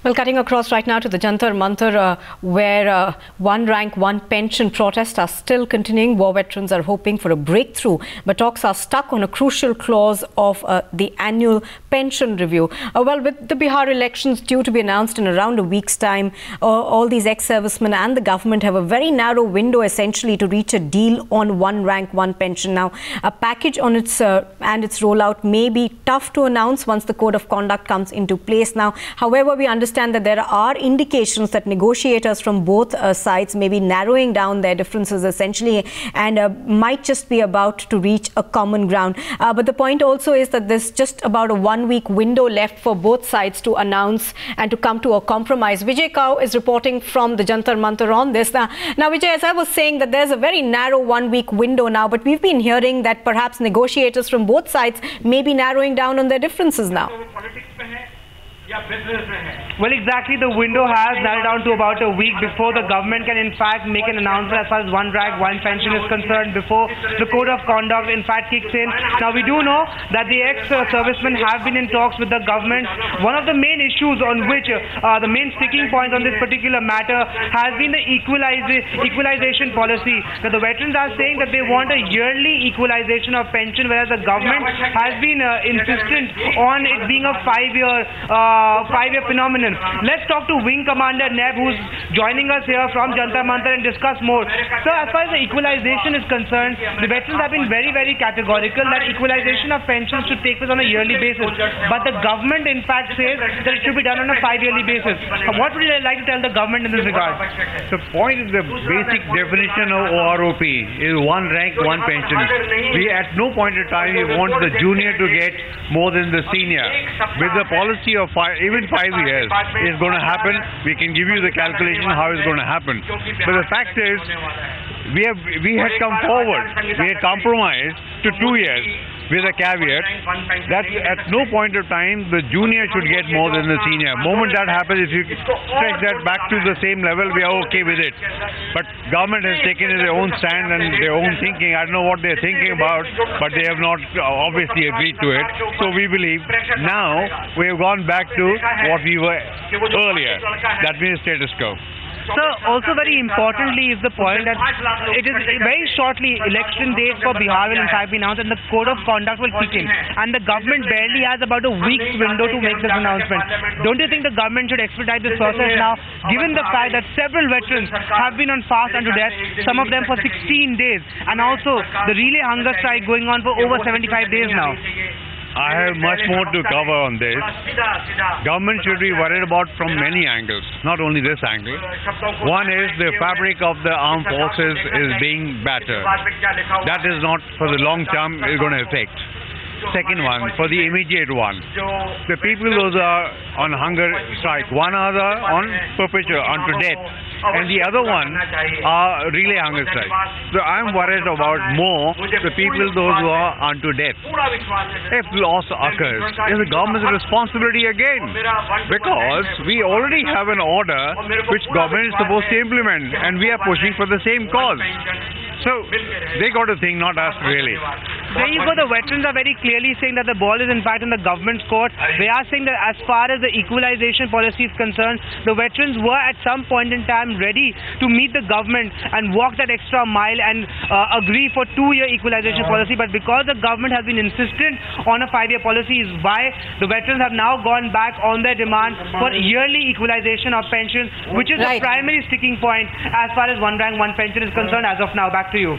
Well, cutting across right now to the Jantar Mantar, where one rank, one pension protests are still continuing. War veterans are hoping for a breakthrough, but talks are stuck on a crucial clause of the annual pension review. Well, with the Bihar elections due to be announced in around a week's time, all these ex-servicemen and the government have a very narrow window essentially to reach a deal on one rank, one pension. Now, a package on its and its rollout may be tough to announce once the code of conduct comes into place. Now, however, we understand that there are indications that negotiators from both sides may be narrowing down their differences essentially and might just be about to reach a common ground. But the point also is that there's just about a 1 week window left for both sides to announce and to come to a compromise. Vijay Kao is reporting from the Jantar Mantar on this. Now Vijay, as I was saying, that there's a very narrow 1 week window now, but we've been hearing that perhaps negotiators from both sides may be narrowing down on their differences now. Well, exactly. The window has narrowed down to about a week before the government can in fact make an announcement as far as one rank, one pension is concerned, before the code of conduct in fact kicks in. Now, we do know that the ex-servicemen have been in talks with the government. One of the main issues on which the main sticking point on this particular matter has been the equalization policy. Now, the veterans are saying that they want a yearly equalization of pension, whereas the government has been insistent on it being a five-year phenomenon. Let's talk to Wing Commander Arnab, who's joining us here from Jantar Mantar, and discuss more. So, as far as the equalization is concerned, the veterans have been very, very categorical that equalization of pensions should take place on a yearly basis. But the government, in fact, says that it should be done on a 5-yearly basis. What would you like to tell the government in this regard? The point is the basic definition of OROP is one rank, one pension. We at no point in time we want the junior to get more than the senior. With the policy of even 5 years is going to happen. We can give you the calculation how it's going to happen. But the fact is, we had come forward. We had compromised to 2 years with a caveat that at no point of time the junior should get more than the senior. Moment that happens, if you stretch that back to the same level, we are okay with it. But government has taken their own stand and their own thinking. I don't know what they're thinking about, but they have not obviously agreed to it. So we believe now we have gone back to what we were earlier. That means status quo. So, also very importantly is the point that it is very shortly election date for Bihar will in fact be announced and the code of conduct will kick in. And the government barely has about a week's window to make this announcement. Don't you think the government should expedite this process now, given the fact that several veterans have been on fast unto death, some of them for 16 days, and also the relay hunger strike going on for over 75 days now? I have much more to cover on this. Government should be worried about from many angles, not only this angle. One is the fabric of the armed forces is being battered. That is not for the long term is going to affect. Second one, for the immediate one, the people those are on hunger strike, one other on perpetual, unto death, and the other one are relay hunger strike. So I'm worried about more the people those who are unto death. If loss occurs, it's the government's responsibility again, because we already have an order which government is supposed to implement, and we are pushing for the same cause. So they got to think, not us really. There you go. The veterans are very clearly saying that the ball is in fact in the government's court. They are saying that as far as the equalization policy is concerned, the veterans were at some point in time ready to meet the government and walk that extra mile and agree for 2-year equalization policy. But because the government has been insistent on a 5-year policy is why the veterans have now gone back on their demand for yearly equalization of pensions, which is the primary sticking point as far as one rank, one pension is concerned as of now. Back to you.